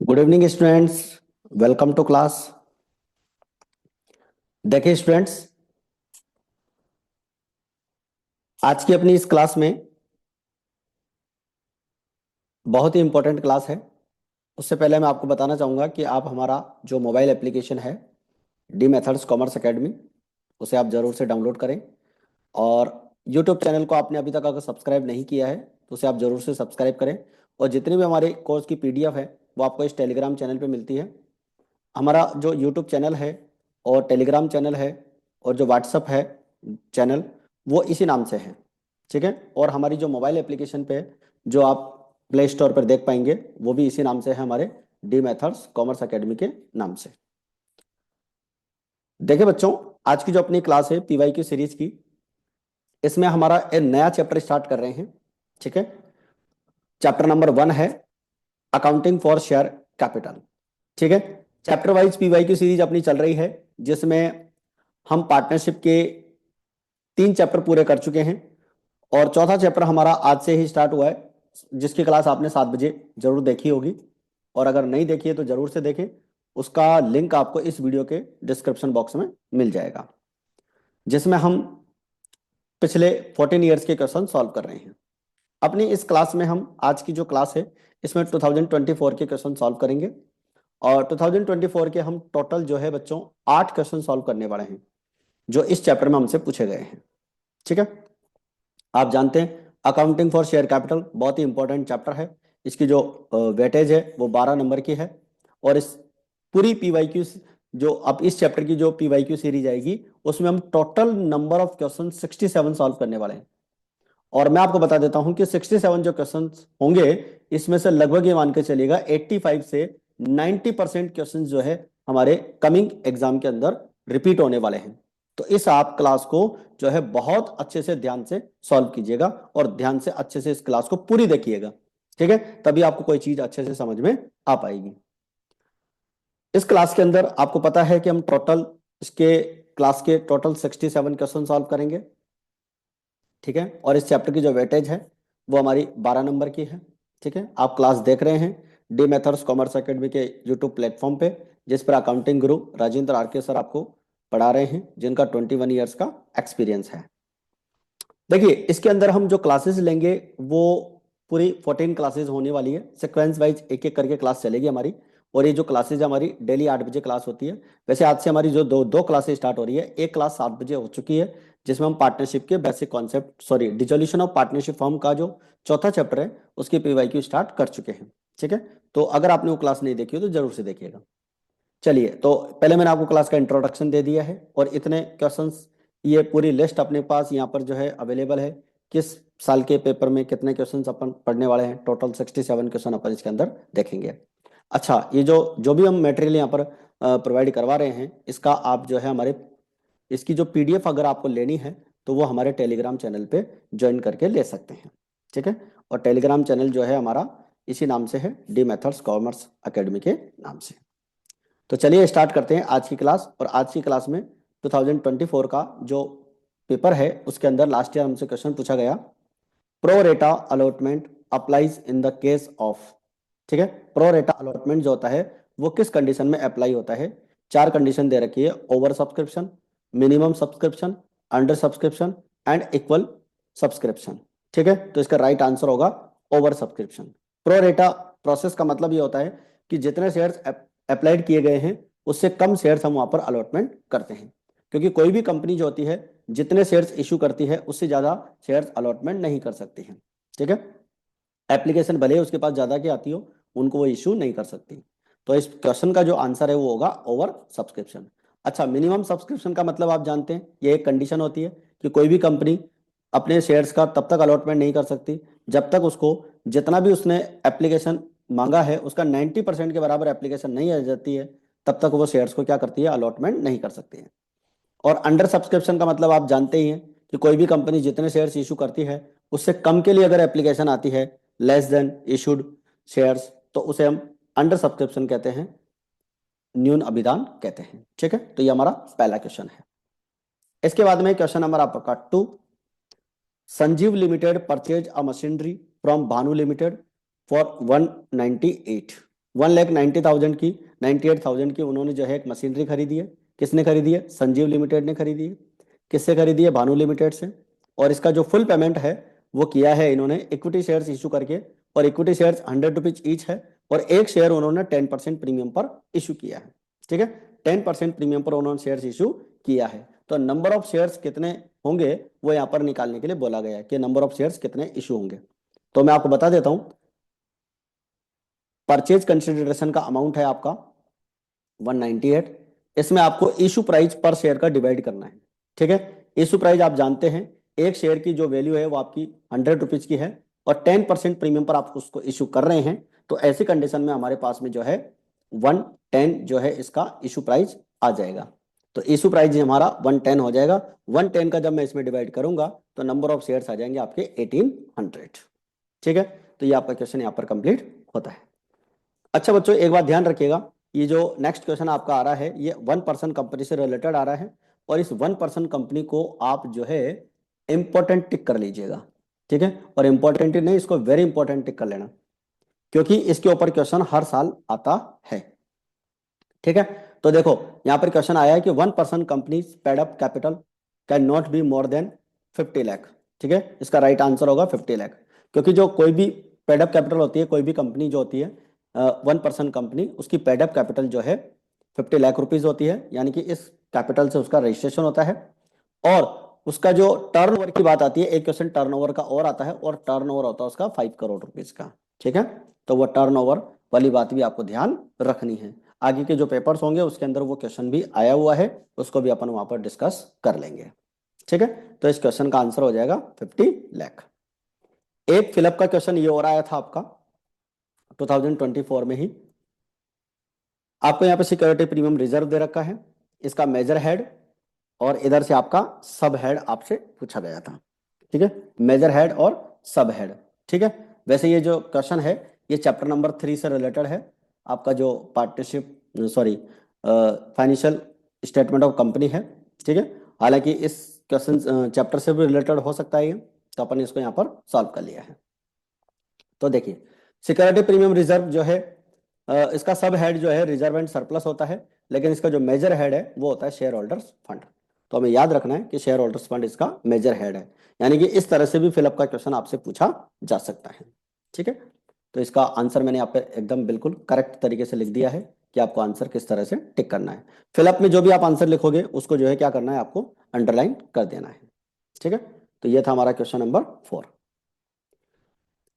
Good evening students, welcome to class. देखिए students, आज की अपनी इस क्लास में बहुत ही इंपॉर्टेंट क्लास है। उससे पहले मैं आपको बताना चाहूँगा कि आप हमारा जो मोबाइल एप्लीकेशन है डी मेथड्स कॉमर्स एकेडमी, उसे आप ज़रूर से डाउनलोड करें। और यूट्यूब चैनल को आपने अभी तक अगर सब्सक्राइब नहीं किया है तो उसे आप ज़रूर से सब्सक्राइब करें। और जितनी भी हमारे कोर्स की पीडीएफ है वो आपको इस टेलीग्राम चैनल पे मिलती है। हमारा जो यूट्यूब चैनल है और टेलीग्राम चैनल है और जो व्हाट्सअप है चैनल, वो इसी नाम से है, ठीक है। और हमारी जो मोबाइल एप्लीकेशन पे जो आप प्ले स्टोर पर देख पाएंगे वो भी इसी नाम से है, हमारे डी मेथड्स कॉमर्स एकेडमी के नाम से। देखिए बच्चों, आज की जो अपनी क्लास है पीवाई की सीरीज की, इसमें हमारा एक नया चैप्टर स्टार्ट कर रहे हैं, ठीक है। चैप्टर नंबर 1 है अकाउंटिंग फॉर शेयर कैपिटल, ठीक है। चैप्टर वाइज पीवाई की सीरीज अपनी चल रही है, जिसमें हम पार्टनरशिप के 3 चैप्टर पूरे कर चुके हैं और चौथा चैप्टर हमारा आज से ही स्टार्ट हुआ है, जिसकी क्लास आपने 7 बजे जरूर देखी होगी। और अगर नहीं देखी है तो जरूर से देखें, उसका लिंक आपको इस वीडियो के डिस्क्रिप्शन बॉक्स में मिल जाएगा, जिसमें हम पिछले 14 ईयर्स के क्वेश्चन सॉल्व कर रहे हैं। अपनी इस क्लास में हम आज की जो क्लास है इसमें 2024 के क्वेश्चन सॉल्व करेंगे। और 2024 के हम टोटल जो है बच्चों 8 क्वेश्चन सॉल्व करने वाले हैं, जो इस चैप्टर में हमसे पूछे गए हैं, ठीक है। आप जानते हैं अकाउंटिंग फॉर शेयर कैपिटल बहुत ही इंपॉर्टेंट चैप्टर है। इसकी जो वेटेज है वो 12 नंबर की है। और इस पूरी पीवाईक्यू जो अब इस चैप्टर की जो पीवाईक्यू सीरीज आएगी उसमें हम total number of question 67 solve करने वाले हैं। और मैं आपको बता देता हूं कि 67 जो क्वेश्चन होंगे इसमें से लगभग ये मान के चलिएगा 85 से 90% क्वेश्चन जो है हमारे कमिंग एग्जाम के अंदर रिपीट होने वाले हैं। तो इस आप क्लास को जो है बहुत अच्छे से ध्यान से सॉल्व कीजिएगा और ध्यान से अच्छे से इस क्लास को पूरी देखिएगा, ठीक है। तभी आपको कोई चीज अच्छे से समझ में आ पाएगी। इस क्लास के अंदर आपको पता है कि हम टोटल इसके क्लास के टोटल 67 क्वेश्चन सॉल्व करेंगे, ठीक है। और इस चैप्टर की जो वेटेज है वो हमारी 12 नंबर की है, ठीक है। आप क्लास देख रहे हैं डी मेथड्स कॉमर्स एकेडमी के यूट्यूब प्लेटफॉर्म पे, जिस पर अकाउंटिंग गुरु राजेंद्र आरके सर आपको पढ़ा रहे हैं, जिनका 21 ईयर्स का एक्सपीरियंस है। देखिए इसके अंदर हम जो क्लासेस लेंगे वो पूरी 14 क्लासेस होने वाली है। सिक्वेंस वाइज एक एक करके क्लास चलेगी हमारी। और ये जो क्लासेज हमारी डेली 8 बजे क्लास होती है। वैसे आज से हमारी जो दो दो क्लासेस स्टार्ट हो रही है, एक क्लास 7 बजे हो चुकी है जिसमें हम पार्टनरशिप के basic concept dissolution of partnership form का जो चौथा चैप्टर है उसकी पीवाईक्यू स्टार्ट कर चुके हैं, ठीक है। तो अगर आपने वो क्लास नहीं देखी हो तो जरूर से देखिएगा। चलिए, तो पहले मैंने आपको क्लास का इंट्रोडक्शन दे दिया है और इतने क्वेश्चंस, ये पूरी लिस्ट अपने पास यहाँ पर जो है अवेलेबल है, किस साल के पेपर में कितने क्वेश्चंस अपन पढ़ने वाले हैं। टोटल 67 क्वेश्चन अपन इसके अंदर देखेंगे। अच्छा, ये जो जो भी हम मटेरियल यहाँ पर प्रोवाइड करवा रहे हैं, इसका आप जो है हमारे इसकी जो पीडीएफ अगर आपको लेनी है तो वो हमारे टेलीग्राम चैनल पे ज्वाइन करके ले सकते हैं, ठीक है। और टेलीग्राम चैनल जो है हमारा इसी नाम से है, डी मेथड्स कॉमर्स अकेडमी के नाम से। तो चलिए स्टार्ट करते हैं आज की क्लास। और आज की क्लास में 2024 का जो पेपर है उसके अंदर लास्ट ईयर हमसे क्वेश्चन पूछा गया, प्रो रेटा allotment applies in the case of, ठीक है। प्रो रेटा अलॉटमेंट जो होता है वो किस कंडीशन में अप्लाई होता है। 4 कंडीशन दे रखी है, over subscription, minimum subscription, under subscription and equal subscription, ठीक है। तो इसका राइट आंसर होगा ओवर सब्सक्रिप्शन। प्रो रेटा प्रोसेस का मतलब ये होता है कि जितने शेयर्स अप्लाइड किए गए हैं उससे कम शेयर्स हम वहां पर अलॉटमेंट करते हैं, क्योंकि कोई भी कंपनी जो होती है जितने शेयर्स इशू करती है उससे ज्यादा शेयर्स अलॉटमेंट नहीं कर सकती है, ठीक है। एप्लीकेशन भले ही उसके पास ज्यादा की आती हो, उनको वो इशू नहीं कर सकती। तो इस क्वेश्चन का जो आंसर है वो होगा ओवर सब्सक्रिप्शन। अच्छा, मिनिमम सब्सक्रिप्शन का मतलब आप जानते हैं, ये एक कंडीशन होती है कि कोई भी कंपनी अपने शेयर्स का तब तक अलॉटमेंट नहीं कर सकती जब तक उसको जितना भी उसने एप्लीकेशन मांगा है उसका 90% के बराबर एप्लीकेशन नहीं आ जाती है, तब तक वो शेयर्स को क्या करती है, अलॉटमेंट नहीं कर सकती है। और अंडर सब्सक्रिप्शन का मतलब आप जानते ही हैं कि कोई भी कंपनी जितने शेयर्स इशू करती है उससे कम के लिए अगर एप्लीकेशन आती है, लेस देन इशूड शेयर्स, तो उसे हम अंडर सब्सक्रिप्शन कहते हैं, न्यून अभिदान कहते हैं, ठीक है। तो ये हमारा पहला क्वेश्चन है। इसके बाद में क्वेश्चन नंबर आपका 2, Sanjeev limited purchase a machinery from Bhanu limited for 198, 1,90,000 की, 98,000 की उन्होंने जो है एक मशीनरी खरीदी है। किसने खरीदी है? संजीव लिमिटेड ने खरीदी है। किससे खरीदी है? भानु लिमिटेड से। और इसका जो फुल पेमेंट है वो किया है इन्होंने इक्विटी शेयर्स इशू करके, और इक्विटी शेयर्स 100 रुपीज ईच है, और एक शेयर उन्होंने 10% प्रीमियम पर इशू किया है। ठीक है, 10% प्रीमियम पर उन्होंने शेयर्स इशू किया है। तो नंबर ऑफ शेयर्स कितने होंगे वो यहाँ पर निकालने के लिए बोला गया है कि नंबर ऑफ शेयर्स कितने इशू होंगे। तो मैं आपको बता देता हूं, परचेज कंसिडरेशन का अमाउंट है आपका 198। इसमें आपको इशू प्राइस पर शेयर का डिवाइड करना है। ठीक है, इशू प्राइस आप जानते हैं, एक शेयर की जो वैल्यू है वो आपकी 100 रुपीज की है, और 10% प्रीमियम पर आप उसको इशू कर रहे हैं। तो ऐसी कंडीशन में हमारे पास में जो है 110 जो है इसका इशू प्राइस आ जाएगा। तो इशू प्राइस हमारा 110 हो जाएगा। 110 का जब मैं इसमें डिवाइड करूंगा तो नंबर ऑफ शेयर्स आ जाएंगे आपके 1800। ठीक है, तो ये आपका क्वेश्चन यहाँ पर कंप्लीट होता है। अच्छा बच्चों, एक बात ध्यान रखिएगा, ये जो नेक्स्ट क्वेश्चन आपका आ रहा है ये 1% कंपनी से रिलेटेड आ रहा है, और इस 1% कंपनी को आप जो है इंपॉर्टेंट टिक कर लीजिएगा। ठीक है, और इंपॉर्टेंट नहीं, इसको वेरी इंपॉर्टेंट टिक कर लेना, क्योंकि इसके ऊपर क्वेश्चन हर साल आता है। ठीक है, तो देखो यहाँ पर क्वेश्चन आया है कि 1% company paid up capital can not be more than 50 lakh. ठीक है, इसका राइट आंसर होगा 50 लाख, क्योंकि जो कोई भी पेडअप कैपिटल होती है, कोई भी कंपनी जो होती है 1% कंपनी, उसकी पेडअप कैपिटल जो है 50 लाख रुपीज होती है, यानी कि इस कैपिटल से उसका रजिस्ट्रेशन होता है। और उसका जो टर्नओवर की बात आती है, एक क्वेश्चन टर्नओवर का और आता है, और टर्नओवर होता है उसका 5 करोड़ रुपीज का। ठीक है, तो वो टर्नओवर वाली बात भी आपको ध्यान रखनी है। आगे के जो पेपर्स होंगे उसके अंदर वो क्वेश्चन भी आया हुआ है, उसको भी अपन वहां पर डिस्कस कर लेंगे। ठीक है, तो इस क्वेश्चन का आंसर हो जाएगा 50 लाख। एक फिलअप का क्वेश्चन ये और आया था आपका 2024 में ही। आपको यहाँ पे सिक्योरिटी प्रीमियम रिजर्व दे रखा है, इसका मेजर हेड, और इधर से आपका सब हेड आपसे पूछा गया था। ठीक है, मेजर हेड और सब हेड। ठीक है, वैसे ये जो क्वेश्चन है ये चैप्टर नंबर 3 से रिलेटेड है, आपका जो partnership sorry financial statement of company है। ठीक है, हालांकि इस क्वेश्चन चैप्टर से भी रिलेटेड हो सकता है ये, तो अपन इसको यहाँ पर सॉल्व कर लिया है। तो देखिए, सिक्योरिटी प्रीमियम रिजर्व जो है इसका सब हेड जो है रिजर्व एंड सरप्लस होता है, लेकिन इसका जो मेजर हेड है वो होता है शेयर होल्डर्स फंड। तो हमें याद रखना है कि शेयर होल्डर्स फंड इसका मेजर हेड है, यानी कि इस तरह से भी फिलअप का क्वेश्चन आपसे पूछा जा सकता है। ठीक है, तो इसका आंसर मैंने यहाँ पे एकदम बिल्कुल करेक्ट तरीके से लिख दिया है कि आपको आंसर किस तरह से टिक करना है। फिलअप में जो भी आप आंसर लिखोगे उसको जो है क्या करना है, आपको अंडरलाइन कर देना है। ठीक है, तो ये था हमारा क्वेश्चन नंबर 4।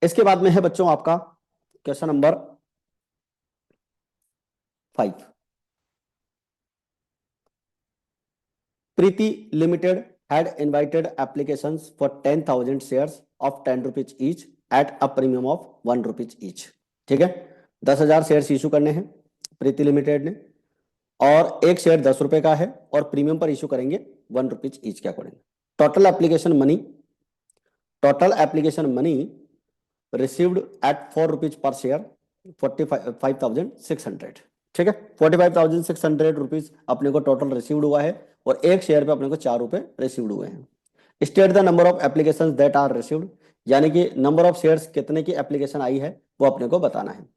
इसके बाद में है बच्चों आपका question number 5। Preeti limited had invited applications for 10,000 shares of 10 rupees each at a premium of 1 rupees each। ठीक है, 10,000 शेयर इशू करने हैं प्रीति लिमिटेड ने, और एक शेयर 10 रुपए का है, और प्रीमियम पर इशू करेंगे 1 रुपीज ईच के according. Total application money received at 4 rupees per share 45,600। ठीक है, 45,600 रुपीज अपने को टोटल रिसीव्ड हुआ है, और एक शेयर पे अपने को 4 रुपए रिसीव्ड हुए हैं। State the number of application that are received, यानी कि नंबर ऑफ शेयर्स कितने की एप्लीकेशन आई है वो अपने को बताना है।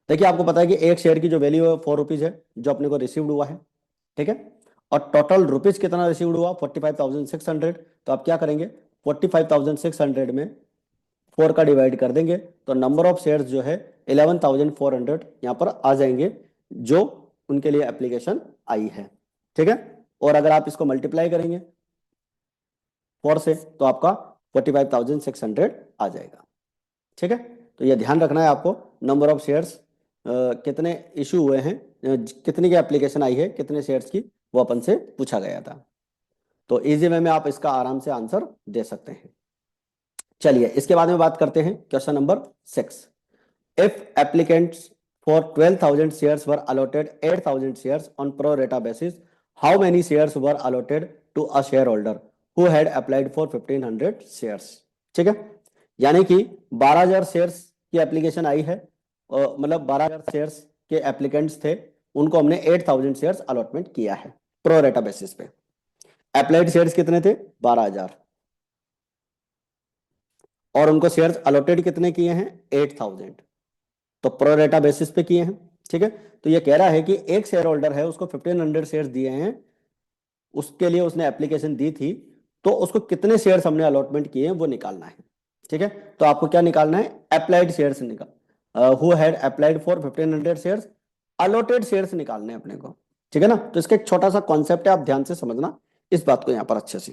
देखिए, आपको पता है कि एक शेयर की जो वैल्यू है 4 रुपीज है जो अपने को रिसीव्ड हुआ है। ठीक है, और टोटल रुपीज कितना रिसीव्ड हुआ 45,600। तो आप क्या करेंगे, 45,600 में 4 का डिवाइड कर देंगे, तो नंबर ऑफ शेयर्स जो है 11,400 यहाँ पर आ जाएंगे, जो उनके लिए एप्लीकेशन आई है। ठीक है, और अगर आप इसको मल्टीप्लाई करेंगे 4 से तो आपका 45,600 आ जाएगा। ठीक है, तो ये ध्यान रखना है आपको, नंबर ऑफ शेयर्स कितने इशू हुए हैं, कितने की एप्लीकेशन आई है, कितने शेयर्स की, वो अपन से पूछा गया था। तो इजी वे में आप इसका आराम से आंसर दे सकते हैं। चलिए, इसके बाद में बात करते हैं question number 6। If applicants for 12,000 shares were allotted 8,000 shares on pro rata basis, how many shares were allotted to a share holder who had applied for 1,500 shares. ठीक है, यानी कि 12,000 शेयर्स की एप्लीकेशन आई है, मतलब 12,000 शेयर्स के एप्लीकेंट्स थे, उनको हमने 8,000 शेयर्स अलॉटमेंट किया है प्रो रेटा बेसिस पे। अप्लाइड शेयर्स कितने थे? 12,000, और उनको शेयर्स अलॉटेड कितने किए हैं? 8,000। तो प्रोरेटा बेसिस पे किए हैं। ठीक है, तो ये कह रहा है कि एक शेयर होल्डर है, उसको 1500 शेयर दिए हैं, उसके लिए उसने एप्लीकेशन दी थी, तो उसको कितने शेयर्स हमने अलॉटमेंट किए हैं वो निकालना है। ठीक है, तो आपको क्या निकालना है, अप्लाइड शेयर्स निकाल, who had applied for 1500 shares, allotted shares निकालने हैं अपने को। ठीक है ना, तो इसका एक छोटा सा कॉन्सेप्ट है, आप ध्यान से समझना इस बात को यहाँ पर अच्छे से।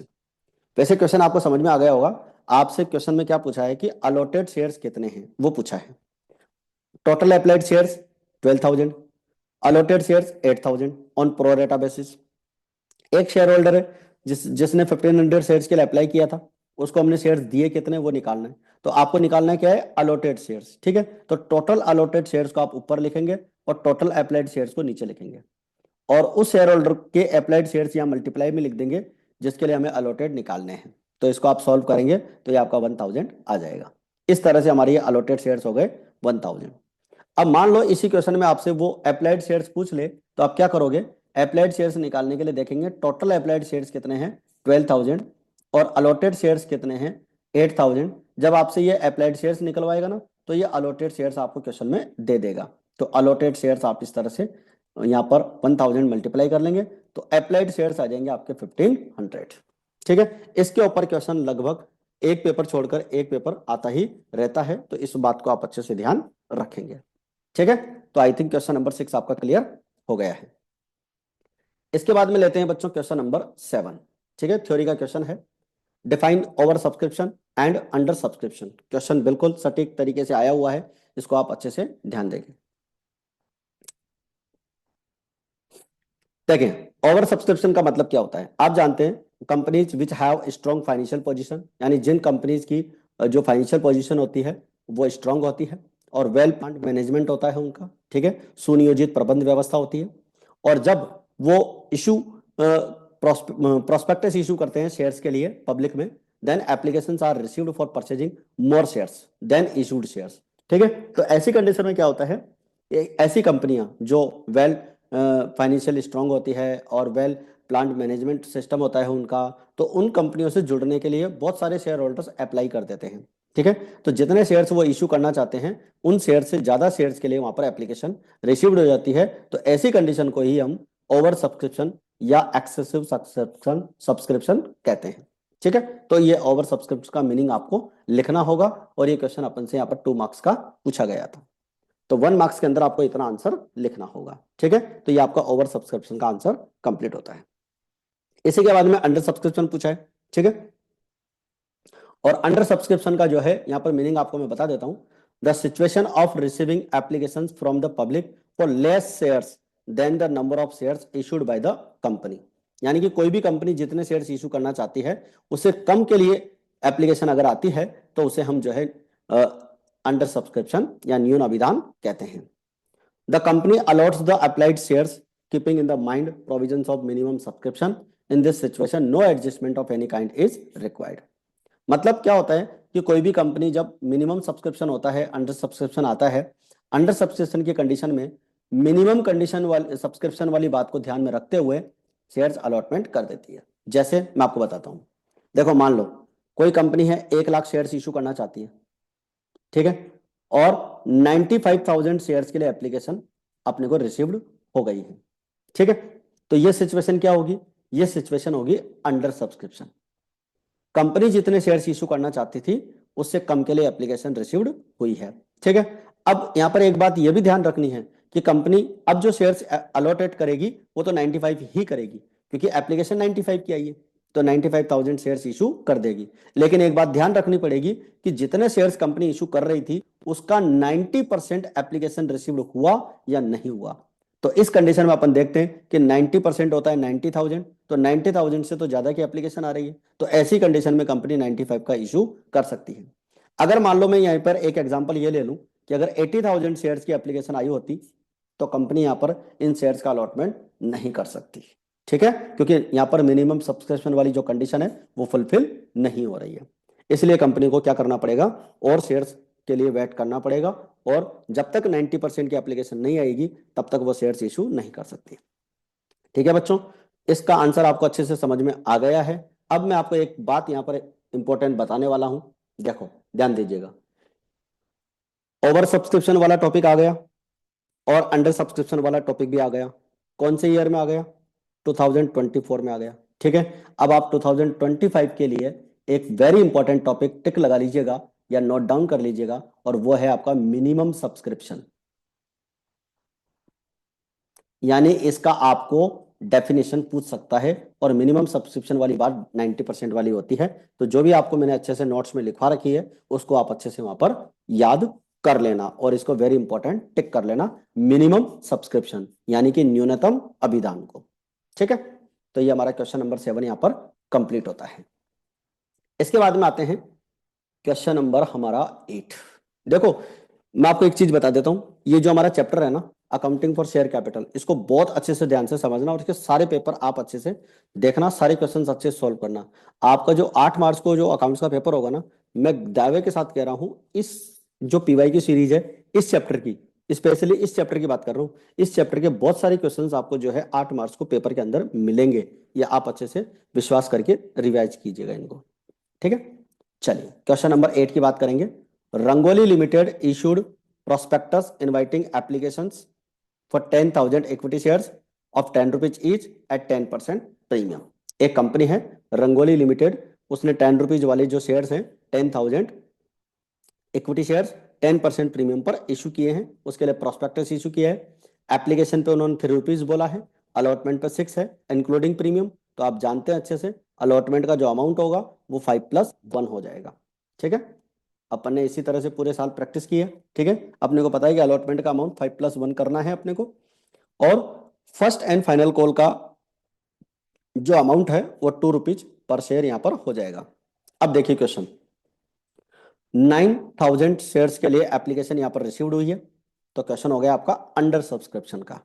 वैसे क्वेश्चन आपको समझ में आ गया होगा। आपसे क्वेश्चन में क्या पूछा है कि अलॉटेड शेयर्स कितने हैं वो पूछा है। Total applied shares 12,000, allotted shares 8,000 on pro rata basis. एक शेयर होल्डर है जिसने 1500 शेयर्स के लिए अप्लाई किया था, उसको हमने शेयर्स दिए कितने वो निकालना है। तो आपको निकालना है क्या है, अलॉटेड शेयर्स। ठीक है, तो टोटल अलॉटेड शेयर्स को आप ऊपर लिखेंगे और टोटल अप्लाइड शेयर्स को नीचे लिखेंगे, और उस शेयर होल्डर के अप्लाइड शेयर्स यहाँ मल्टीप्लाई में लिख देंगे जिसके लिए हमें अलॉटेड निकालने हैं। तो इसको आप सॉल्व करेंगे तो ये आपका 1000 आ जाएगा। इस तरह से हमारे ये अलॉटेड शेयर्स हो गए 1000। अब मान लो इसी क्वेश्चन में आपसे वो अप्लाइड शेयर्स पूछ ले, तो आप क्या करोगे, अप्लाइड शेयर्स निकालने के लिए देखेंगे टोटल अप्लाइड शेयर्स कितने हैं 12,000 और अलॉटेड शेयर्स कितने हैं 8,000। जब आपसे ये अप्लाइड शेयर्स निकलवाएगा ना, तो ये अलॉटेड शेयर्स आपको क्वेश्चन में दे देगा। तो अलॉटेड शेयर्स आप इस तरह से यहाँ पर 1000 मल्टीप्लाई कर लेंगे, तो अप्लाइड शेयर्स आ जाएंगे आपके 1500। ठीक है, इसके ऊपर क्वेश्चन लगभग एक पेपर छोड़कर एक पेपर आता ही रहता है, तो इस बात को आप अच्छे से ध्यान रखेंगे। ठीक है, तो आई थिंक क्वेश्चन नंबर 6 आपका क्लियर हो गया है। इसके बाद में लेते हैं बच्चों क्वेश्चन नंबर 7। ठीक है, थ्योरी का क्वेश्चन है, define over subscription and under subscription. Question बिल्कुल सटीक तरीके से आया हुआ है, इसको आप अच्छे से ध्यान देंगे। देखें, ओवर सब्सक्रिप्शन का मतलब क्या होता है, आप जानते हैं companies which have strong financial position, यानी जिन कंपनीज की जो फाइनेंशियल पोजीशन होती है वो स्ट्रांग होती है, और वेल प्लान्ड मैनेजमेंट होता है उनका। ठीक है, सुनियोजित प्रबंध व्यवस्था होती है, और जब वो इशू प्रोस्पेक्टस इशू करते हैं शेयर्स के लिए पब्लिक में, then applications are received for purchasing more shares than issued shares. ठीक है, तो ऐसी कंडीशन में क्या होता है, ऐसी कंपनियां जो वेल फाइनेंशियल स्ट्रांग होती है और वेल प्लान्ड मैनेजमेंट सिस्टम होता है उनका, तो उन कंपनियों से जुड़ने के लिए बहुत सारे शेयर होल्डर्स अप्लाई कर देते हैं। ठीक है, तो जितने शेयर्स वो इशू करना चाहते हैं उन शेयर से ज्यादा शेयर्स के लिए वहां पर एप्लीकेशन रिसीव्ड हो जाती है। तो ऐसी कंडीशन को ही हम ओवर सब्सक्रिप्शन या एक्सेसिव सब्सक्रिप्शन सब्सक्रिप्शन कहते हैं। ठीक है, तो ये ओवर सब्सक्रिप्शन का मीनिंग आपको लिखना होगा, और ये क्वेश्चन अपन से यहाँ पर 2 मार्क्स का पूछा गया था, तो 1 मार्क्स के अंदर आपको इतना आंसर लिखना होगा। ठीक है, तो ये आपका ओवर सब्सक्रिप्शन का आंसर कंप्लीट होता है। इसी के बाद में अंडर सब्सक्रिप्शन पूछा है। ठीक है, और अंडर सब्सक्रिप्शन का जो है यहाँ पर मीनिंग आपको मैं बता देता हूं, the situation of receiving application from the public for less shares than the number of shares issued by the company. यानी कि कोई भी कंपनी जितने शेयर्स इशू करना चाहती है उससे कम के लिए एप्लीकेशन अगर आती है तो उसे हम जो है अंडर सब्सक्रिप्शन या न्यून अभिधान कहते हैं। The company allots the applied shares keeping in the mind provisions of minimum subscription, in this situation no adjustment of any kind is required. मतलब क्या होता है कि कोई भी कंपनी जब मिनिमम सब्सक्रिप्शन होता है, अंडर सब्सक्रिप्शन आता है, अंडर सब्सक्रिप्शन की कंडीशन में मिनिमम कंडीशन वाली सब्सक्रिप्शन वाली बात को ध्यान में रखते हुए शेयर्स अलॉटमेंट कर देती है। जैसे मैं आपको बताता हूं, देखो मान लो कोई कंपनी है 1 लाख शेयर्स इशू करना चाहती है। ठीक है, और 95,000 शेयर्स के लिए एप्लीकेशन अपने को रिसीव्ड हो गई है। ठीक है, तो ये सिचुएशन क्या होगी, ये सिचुएशन होगी अंडर सब्सक्रिप्शन। कंपनी जितने शेयर्स इशू करना चाहती थी उससे कम के लिए एप्लीकेशन रिसीव्ड हुई है। ठीक है, अब यहां पर एक बात यह भी ध्यान रखनी है कि कंपनी अब जो शेयर्स अलॉटेट करेगी वो तो 95 ही करेगी, क्योंकि एप्लीकेशन 95 की आई है, तो 95,000 शेयर्स इशू कर देगी। लेकिन एक बात ध्यान रखनी पड़ेगी कि जितने शेयर्स कंपनी इशू कर रही थी उसका 90% एप्लीकेशन रिसीव्ड हुआ या नहीं हुआ। तो इस कंडीशन में अपन देखते हैं कि 90% होता है 90,000, तो 90,000 से तो ज्यादा की एप्लीकेशन आ रही है, तो ऐसी कंडीशन में कंपनी 95 का इशू कर सकती है। अगर मान लो मैं यहीं पर एक एग्जांपल ये ले लूं कि अगर 80,000 शेयर्स की एप्लीकेशन आई होती तो कंपनी यहां पर इन शेयर्स का अलॉटमेंट नहीं कर सकती। ठीक है, क्योंकि यहां पर मिनिमम सब्सक्रिप्शन वाली जो कंडीशन है वो फुलफिल नहीं हो रही है, इसलिए कंपनी को क्या करना पड़ेगा, और शेयर्स के लिए वेट करना पड़ेगा, और जब तक 90% की एप्लीकेशन नहीं आएगी तब तक वो शेयर्स इशू नहीं कर सकती। ठीक है बच्चों, इसका आंसर आपको अच्छे से समझ में आ गया है। अब मैं आपको एक बात यहां पर इंपॉर्टेंट बताने वाला हूं, देखो ध्यान दीजिएगा। ओवर सब्सक्रिप्शन वाला टॉपिक आ गया और अंडर सब्सक्रिप्शन वाला टॉपिक भी आ गया। कौन से ईयर में आ गया? 2024 में आ गया। ठीक है, अब आप 2025 के लिए एक वेरी इंपॉर्टेंट टॉपिक टिक लगा लीजिएगा या नोट डाउन कर लीजिएगा, और वो है आपका मिनिमम सब्सक्रिप्शन। यानी इसका आपको डेफिनेशन पूछ सकता है, और मिनिमम सब्सक्रिप्शन वाली बात 90% वाली होती है। तो जो भी आपको मैंने अच्छे से नोट्स में लिखवा रखी है उसको आप अच्छे से वहां पर याद कर लेना, और इसको वेरी इंपॉर्टेंट टिक कर लेना, मिनिमम सब्सक्रिप्शन यानी कि न्यूनतम अभिदान को। ठीक है, तो ये हमारा क्वेश्चन नंबर 7 यहाँ पर कंप्लीट होता है। इसके बाद में आते हैं क्वेश्चन नंबर हमारा 8। देखो, मैं आपको एक चीज बता देता हूं, ये जो हमारा चैप्टर है ना, अकाउंटिंग फॉर शेयर कैपिटल, इसको बहुत अच्छे से ध्यान से समझना, और इसके सारे पेपर आप अच्छे से देखना, सारे क्वेश्चंस अच्छे से सॉल्व करना। आपका जो 8 मार्च को जो अकाउंट्स का पेपर होगा ना, मैं दावे के साथ कह रहा हूं, इस जो पीवाई की सीरीज है, इस चैप्टर की, स्पेशली इस चैप्टर की बात कर रहा हूँ, इस चैप्टर के बहुत सारे क्वेश्चंस आपको जो है 8 मार्च को पेपर के अंदर मिलेंगे। या आप अच्छे से विश्वास करके रिवाइज कीजिएगा इनको। ठीक है, चलिए क्वेश्चन नंबर 8 की बात करेंगे। Rangoli limited issued prospectus inviting applications for 10,000 equity shares of 10 rupees each at 10% premium. एक कंपनी है रंगोली लिमिटेड, उसने 10 रुपीज वाले जो शेयर्स हैं 10,000 इक्विटी शेयर्स 10% प्रीमियम पर इशू किए हैं, उसके लिए प्रोस्पेक्टस इशू किया है। एप्लीकेशन पे उन्होंने 3 रुपीज बोला है, अलॉटमेंट पे 6 है इंक्लूडिंग प्रीमियम। तो आप जानते हैं अच्छे से अलॉटमेंट का जो अमाउंट होगा वो 5+1 हो जाएगा। ठीक है, अपन ने इसी तरह से पूरे साल प्रैक्टिस की है। ठीक है, अपने को पता है कि अलॉटमेंट का अमाउंट 5+1 करना है अपने को, और फर्स्ट एंड फाइनल कॉल का जो अमाउंट है वो 2 रुपीज पर शेयर यहां पर हो जाएगा। अब देखिए क्वेश्चन, 9,000 शेयर्स के लिए एप्लीकेशन यहां पर रिसीव्ड हुई है। तो क्वेश्चन हो गया आपका अंडर सब्सक्रिप्शन का,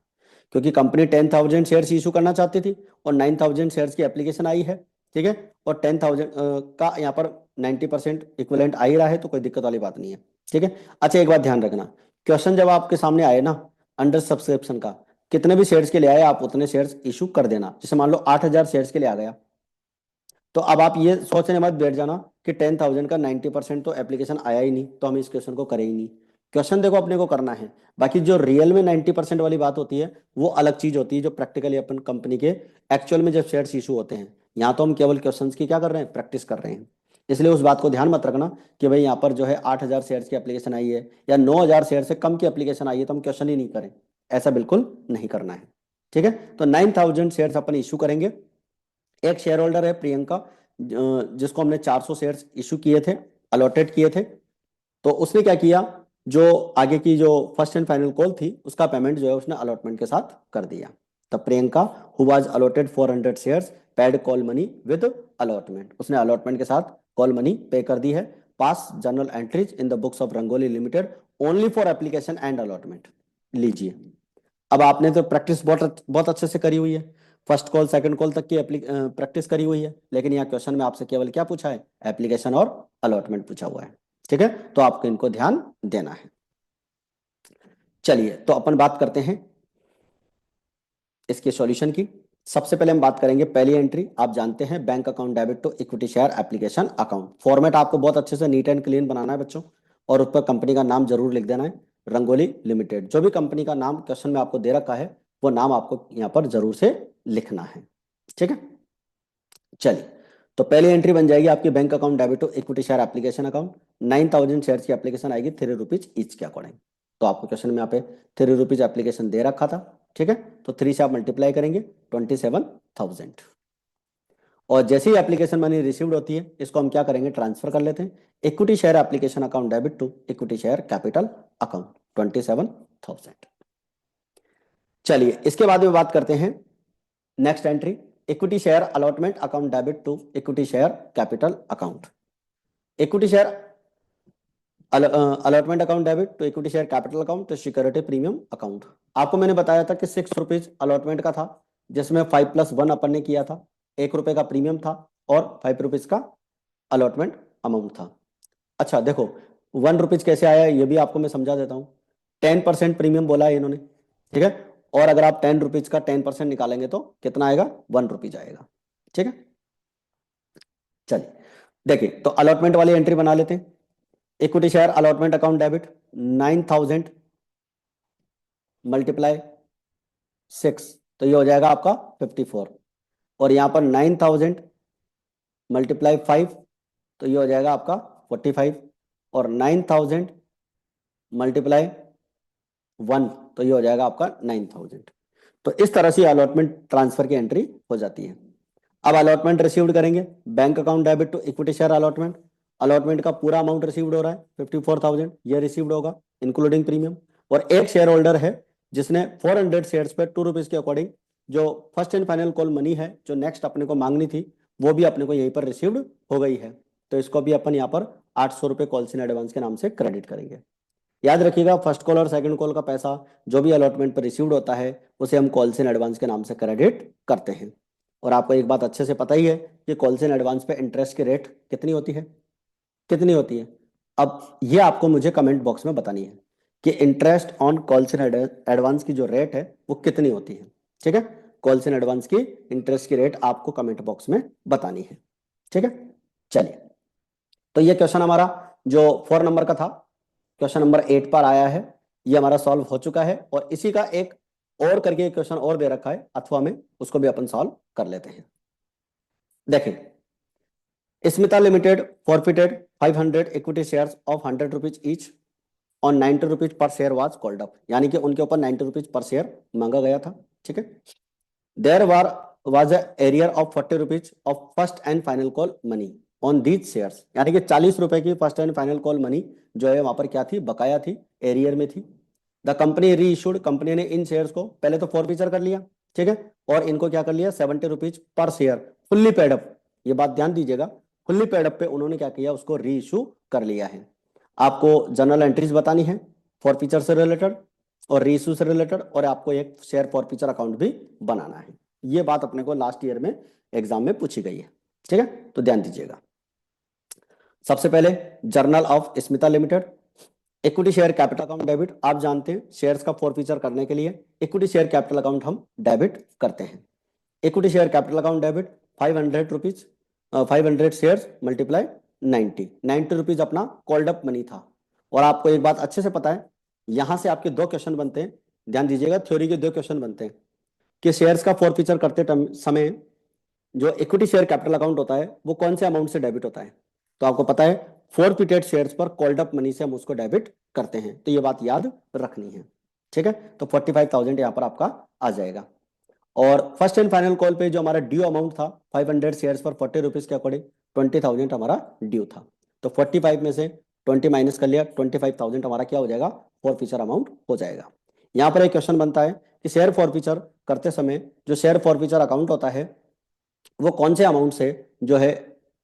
क्योंकि कंपनी 10,000 शेयर्स इशू करना चाहती थी और 9,000 शेयर्स की एप्लीकेशन आई है। ठीक है, और 10,000 का यहाँ पर 90% इक्विवेलेंट आ ही रहा है, तो कोई दिक्कत वाली बात नहीं है। ठीक है, अच्छा एक बात ध्यान रखना, क्वेश्चन जब आपके सामने आए ना अंडर सब्सक्रिप्शन का, कितने भी शेयर्स के लिए आए आप उतने शेयर्स इशू कर देना। जैसे मान लो 8,000 शेयर्स के लिए आ गया, तो अब आप ये सोचने मत बैठ जाना कि 10,000 का 90% तो एप्लीकेशन आया ही नहीं, तो हम इस क्वेश्चन को करें ही नहीं। क्वेश्चन देखो अपने को करना है, बाकी जो रियल में 90% वाली बात होती है वो अलग चीज होती है, जो प्रैक्टिकली अपन कंपनी के एक्चुअल में जब शेयर्स इशू होते हैं। यहाँ तो हम केवल क्वेश्चंस की क्या कर रहे हैं, प्रैक्टिस कर रहे हैं। इसलिए उस बात को ध्यान मत रखना कि भाई यहाँ पर जो है 8,000 शेयर्स की एप्लीकेशन आई है या 9,000 शेयर से कम की एप्लीकेशन आई है तो हम क्वेश्चन ही नहीं करें, ऐसा बिल्कुल नहीं करना है। ठीक है, तो 9,000 शेयर्स अपन इशू करेंगे। एक शेयर होल्डर है प्रियंका, जिसको हमने 400 शेयर्स इशू किए थे, अलॉटेड किए थे। तो उसने क्या किया, जो आगे की जो फर्स्ट एंड फाइनल कॉल थी उसका पेमेंट जो है उसने अलॉटमेंट के साथ कर दिया। तब Priyanka who was allotted 400 shares paid call money with allotment, उसने अलॉटमेंट के साथ कॉल मनी पे कर दी है। पास journal entries in the books of rangoli limited only for application and allotment. लीजिए, अब आपने तो प्रैक्टिस बहुत बहुत अच्छे से करी हुई है, फर्स्ट कॉल सेकंड कॉल तक की प्रैक्टिस करी हुई है, लेकिन यहाँ क्वेश्चन में आपसे केवल क्या पूछा है, एप्लीकेशन और अलॉटमेंट पूछा हुआ है। ठीक है, तो आपको इनको ध्यान देना है। चलिए तो अपन बात करते हैं इसके सॉल्यूशन की। सबसे पहले हम बात करेंगे पहली एंट्री, आप जानते हैं bank account debit to equity share application account. Format आपको बहुत अच्छे से नीट एंड क्लीन बनाना है बच्चों, और उस पर कंपनी का नाम जरूर लिख देना है, रंगोली लिमिटेड। जो भी कंपनी का नाम क्वेश्चन में आपको दे रखा है वो नाम आपको यहाँ पर जरूर से लिखना है। ठीक है, चलिए तो पहली एंट्री बन जाएगी आपकी bank account debit to equity share application account. 9,000 share की एप्लीकेशन आएगी 3 रुपीज ईच के अकॉर्डिंग। तो आपको क्वेश्चन में यहाँ पे 3 रुपीज एप्लीकेशन दे रखा था। ठीक है, तो 3 से आप मल्टीप्लाई करेंगे 27,000, और जैसे ही एप्लीकेशन मनी रिसीव्ड होती है इसको हम क्या करेंगे, ट्रांसफर कर लेते हैं equity share application account debit to equity share capital account 27,000। चलिए इसके बाद में बात करते हैं next entry, equity share allotment account debit to equity share capital account. Equity share allotment account debit to equity share capital account to security premium account. आपको मैंने बताया था कि 6 रुपीज अलॉटमेंट का था, जिसमें 5+1 अपन ने किया था, 1 रुपए का प्रीमियम था और 5 रुपीज का अलॉटमेंट अमाउंट था। अच्छा देखो 1 रुपीज कैसे आया ये भी आपको मैं समझा देता हूँ। 10% प्रीमियम बोला है इन्होंने, ठीक है, और अगर आप 10 रुपीज का 10% निकालेंगे तो कितना आएगा, 1 रुपीज आएगा। ठीक है, चलिए देखिए तो अलॉटमेंट वाली एंट्री बना लेते हैं। Equity share allotment account debit 9,000 multiply 6, तो ये हो जाएगा आपका 54। और यहाँ पर 9,000 मल्टीप्लाई 5, तो ये हो जाएगा आपका 45। और 9,000 मल्टीप्लाई 1, तो ये हो जाएगा आपका 9,000। तो इस तरह से अलॉटमेंट ट्रांसफर की एंट्री हो जाती है। अब अलॉटमेंट रिसीव्ड करेंगे, bank account debit to equity share allotment. Allotment का पूरा अमाउंट रिसीव्ड हो रहा है 54,000, ये रिसीव्ड होगा इंक्लूडिंग प्रीमियम। और एक शेयर होल्डर है जिसने 400 शेयर्स पे 2 रुपीज के अकॉर्डिंग जो first and final call money है जो नेक्स्ट अपने को मांगनी थी वो भी अपने को यहीं पर रिसीव्ड हो गई है, तो इसको भी अपन यहाँ पर 800 रुपये कॉल्स इन एडवांस के नाम से क्रेडिट करेंगे। याद रखिएगा फर्स्ट कॉल और सेकंड कॉल का पैसा जो भी अलॉटमेंट पर रिसीव्ड होता है उसे हम कॉल्स इन एडवांस के नाम से क्रेडिट करते हैं। और आपको एक बात अच्छे से पता ही है कि कॉल्स इन एडवांस पे इंटरेस्ट की रेट कितनी होती है, कितनी होती है। अब ये आपको मुझे कमेंट बॉक्स में बतानी है कि interest on calls in advance की जो रेट है वो कितनी होती है। ठीक है, कॉल्स इन एडवांस की इंटरेस्ट की रेट आपको कमेंट बॉक्स में बतानी है। ठीक है, चलिए, तो ये क्वेश्चन हमारा जो 4 नंबर का था क्वेश्चन नंबर 8 पर आया है, ये हमारा सॉल्व हो चुका है। और इसी का एक और करके क्वेश्चन और दे रखा है अथवा में, उसको भी अपन सॉल्व कर लेते हैं। देखिए, Smita limited forfeited 500 equity shares of 100 rupees each on 90 rupees per share was called up, यानी कि उनके ऊपर 90 रुपीज पर शेयर मांगा गया था। ठीक है, there was a arrear of 40 rupees of first and final call money on these shares, यानी कि 40 रुपए की first and final call money जो है वहां पर क्या थी, बकाया थी, एरियर में थी। द कंपनी री इशूड, कंपनी ने इन शेयर्स को पहले तो फॉरफीचर कर लिया, ठीक है, और इनको क्या कर लिया 70 rupees per share fully paid up, ये बात ध्यान दीजिएगा, फुल्ली पेड अप पे उन्होंने क्या किया, उसको री इशू कर लिया है। आपको जनरल एंट्रीज बतानी है फॉरफीचर से रिलेटेड और री इशू से रिलेटेड, और आपको एक शेयर फॉरफीचर अकाउंट भी बनाना है। ये बात अपने को लास्ट ईयर में एग्जाम में पूछी गई है। ठीक है, तो ध्यान दीजिएगा। सबसे पहले journal of Smita limited, equity share capital account debit, आप जानते हैं शेयर्स का फॉरफीचर करने के लिए इक्विटी शेयर कैपिटल अकाउंट हम डेबिट करते हैं। Equity share capital account debit 500 rupees, 500 shares multiply 90 rupees अपना कॉल्ड अप मनी था। और आपको एक बात अच्छे से पता है, यहां से आपके दो क्वेश्चन बनते हैं, ध्यान दीजिएगा, थ्योरी के दो क्वेश्चन बनते हैं कि शेयर्स का फॉरफीचर करते समय जो इक्विटी शेयर कैपिटल अकाउंट होता है वो कौन से अमाउंट से डेबिट होता है। तो आपको पता है फॉरफिटेड शेयर्स पर कॉल्ड अप मनी से हम उसको डेबिट करते हैं, तो ये बात याद रखनी है। ठीक है, तो 45,000 यहाँ पर आपका आ जाएगा। और फर्स्ट एंड फाइनल कॉल पे जो हमारा ड्यू अमाउंट था 500 शेयर्स पर 40 रुपीज के अकॉर्डिंग 20,000 हमारा ड्यू था। तो 45 में से 20 माइनस कर लिया, 25,000 हमारा क्या हो जाएगा, फॉरफीचर अमाउंट हो जाएगा। यहाँ पर एक क्वेश्चन बनता है कि शेयर फॉरफीचर करते समय जो शेयर फॉरफीचर अकाउंट होता है वो कौन से अमाउंट से जो है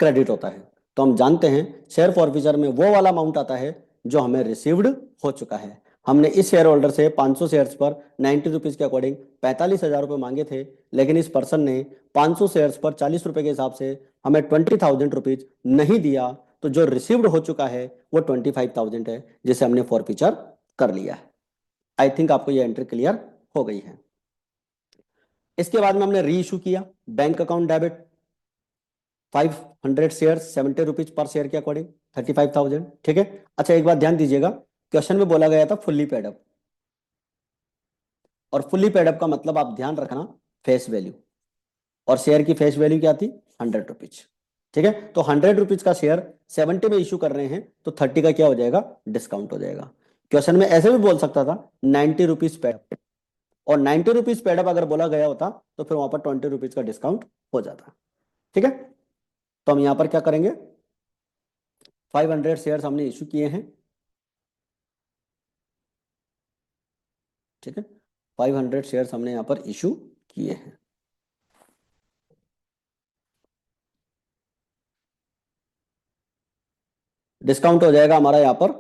क्रेडिट होता है। तो हम जानते हैं शेयर फॉरफीचर में वो वाला अमाउंट आता है जो हमें रिसीव्ड हो चुका है। हमने इस शेयर होल्डर से 500 शेयर्स पर 90 रुपीज के अकॉर्डिंग 45,000 रुपये मांगे थे, लेकिन इस पर्सन ने 500 शेयर्स पर 40 रुपए के हिसाब से हमें 20,000 रुपीज नहीं दिया, तो जो रिसीव्ड हो चुका है वो 25,000 है जिसे हमने फॉरफीचर कर लिया है। आई थिंक आपको ये एंट्री क्लियर हो गई है। इसके बाद में हमने री इशू किया bank account debit 500 share 70 rupees per share के अकॉर्डिंग 35,000। ठीक है, अच्छा एक बात ध्यान दीजिएगा, क्वेश्चन में बोला गया था फुल्ली पेड अप, और फुल्ली पेड अप का मतलब आप ध्यान रखना फेस वैल्यू, और शेयर की फेस वैल्यू क्या थी 100 रुपीज। ठीक है, तो 100 रुपीज का शेयर 70 में इशू कर रहे हैं तो 30 का क्या हो जाएगा, डिस्काउंट हो जाएगा। क्वेश्चन में ऐसे भी बोल सकता था 90 रुपीज पेड अप, और 90 रुपीज पेड अप अगर बोला गया होता तो फिर वहां पर 20 रुपीज का डिस्काउंट हो जाता। ठीक है, तो हम यहां पर क्या करेंगे, 500 शेयर्स हमने इशू किए हैं। ठीक है, 500 शेयर्स हमने यहां पर इशू किए हैं। डिस्काउंट हो जाएगा हमारा यहां पर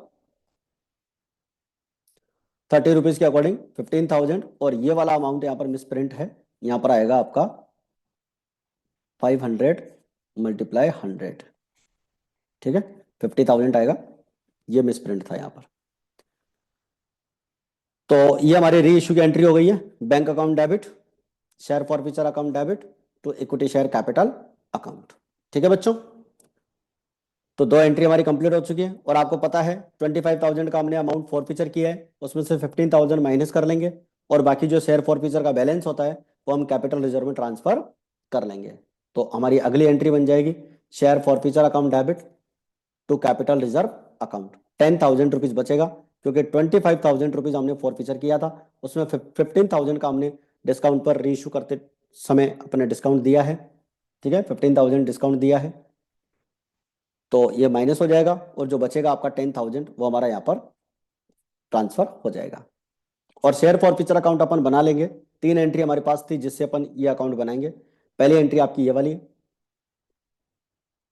30 रुपीज के अकॉर्डिंग 15,000, और ये वाला अमाउंट यहां पर मिस प्रिंट है, यहां पर आएगा आपका 500 मल्टीप्लाई 100। ठीक है, 50,000 आएगा, ये मिस प्रिंट था यहां पर। तो ये हमारी री इशू की एंट्री हो गई है, bank account debit, share forfeiture account debit to equity share capital account. ठीक है बच्चों, तो दो एंट्री हमारी कंप्लीट हो चुकी है और आपको पता है 25,000 का हमने अमाउंट फॉरफीचर किया है, उसमें से 15,000 माइनस कर लेंगे और बाकी जो शेयर फॉरफीचर का बैलेंस होता है वो हम कैपिटल रिजर्व में ट्रांसफर कर लेंगे। तो हमारी अगली एंट्री बन जाएगी share forfeiture account debit to capital reserve account. 10,000 rupees बचेगा क्योंकि 25,000 रुपीज हमने फॉरफीचर किया था, उसमें 15,000 का हमने डिस्काउंट पर रीइशू करते समय अपने डिस्काउंट दिया है। ठीक है, 15,000 डिस्काउंट दिया है तो ये माइनस हो जाएगा और जो बचेगा आपका 10,000 वो हमारा यहाँ पर ट्रांसफर हो जाएगा। और शेयर फॉर फ्यूचर अकाउंट अपन बना लेंगे। तीन एंट्री हमारे पास थी जिससे अपन ये अकाउंट बनाएंगे। पहली एंट्री आपकी ये वाली,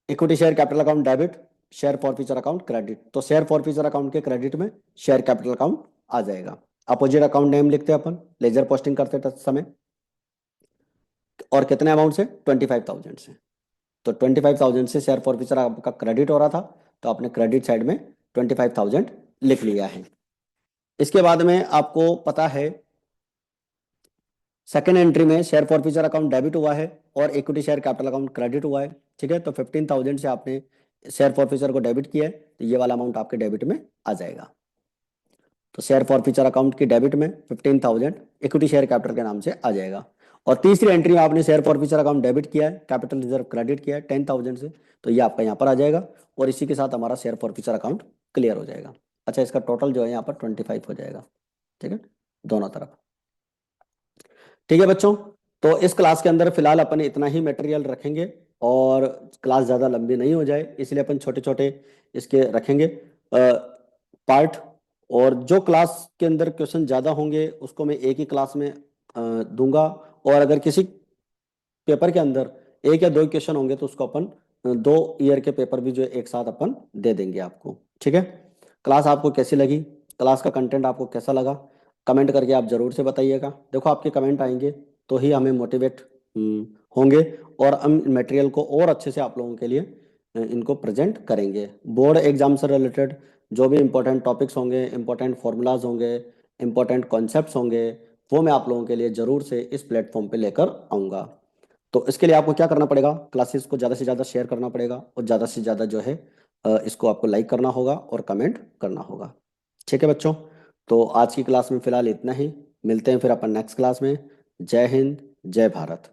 equity share capital account debit, share for future account credit. तो शेयर फॉर फ्यूचर अकाउंट के क्रेडिट में शेयर कैपिटल अकाउंट आ जाएगा। अपोजिट अकाउंट नेम लिखते हैं अपन लेजर पोस्टिंग करते समय, और कितने अमाउंट से, 25,000 से। तो 25,000 से शेयर फॉर फ्यूचर आपका क्रेडिट हो रहा था तो आपने क्रेडिट साइड में 25,000 लिख लिया है। इसके बाद में आपको पता है सेकेंड एंट्री में share for future account debit हुआ है और equity share capital account credit हुआ है। ठीक है, तो 15,000 से आपने शेयर फॉर फ्यूचर को डेबिट किया है तो ये वाला अमाउंट आपके डेबिट में आ जाएगा। तो शेयर फॉर फ्यूचर अकाउंट की डेबिट में 15,000 इक्विटी शेयर कैपिटल के नाम से आ जाएगा। और तीसरी एंट्री में आपने share for future account debit किया है, कैपिटल रिजर्व क्रेडिट किया है 10,000 से, तो ये आपका यहाँ पर आ जाएगा और इसी के साथ हमारा share for future account clear हो जाएगा। अच्छा, इसका टोटल जो है यहाँ पर 25 हो जाएगा। ठीक है, दोनों तरफ। ठीक है बच्चों, तो इस क्लास के अंदर फिलहाल अपन इतना ही मटेरियल रखेंगे और क्लास ज़्यादा लंबी नहीं हो जाए इसलिए अपन छोटे छोटे इसके रखेंगे पार्ट। और जो क्लास के अंदर क्वेश्चन ज़्यादा होंगे उसको मैं एक ही क्लास में दूंगा, और अगर किसी पेपर के अंदर एक या दो क्वेश्चन होंगे तो उसको अपन 2 ईयर के पेपर भी जो है एक साथ अपन दे देंगे आपको। ठीक है, क्लास आपको कैसी लगी, क्लास का कंटेंट आपको कैसा लगा, कमेंट करके आप जरूर से बताइएगा। देखो आपके कमेंट आएंगे तो ही हमें मोटिवेट होंगे और हम मटेरियल को और अच्छे से आप लोगों के लिए इनको प्रेजेंट करेंगे। बोर्ड एग्जाम से रिलेटेड जो भी इंपॉर्टेंट टॉपिक्स होंगे, इंपॉर्टेंट फॉर्मूलाज होंगे, इंपॉर्टेंट कॉन्सेप्ट्स होंगे, वो मैं आप लोगों के लिए ज़रूर से इस प्लेटफॉर्म पे लेकर आऊँगा। तो इसके लिए आपको क्या करना पड़ेगा, क्लासेस को ज़्यादा से ज़्यादा शेयर करना पड़ेगा और ज़्यादा से ज़्यादा जो है इसको आपको लाइक करना होगा और कमेंट करना होगा। ठीक है बच्चों, तो आज की क्लास में फ़िलहाल इतना ही। मिलते हैं फिर अपन नेक्स्ट क्लास में। जय हिंद, जय भारत।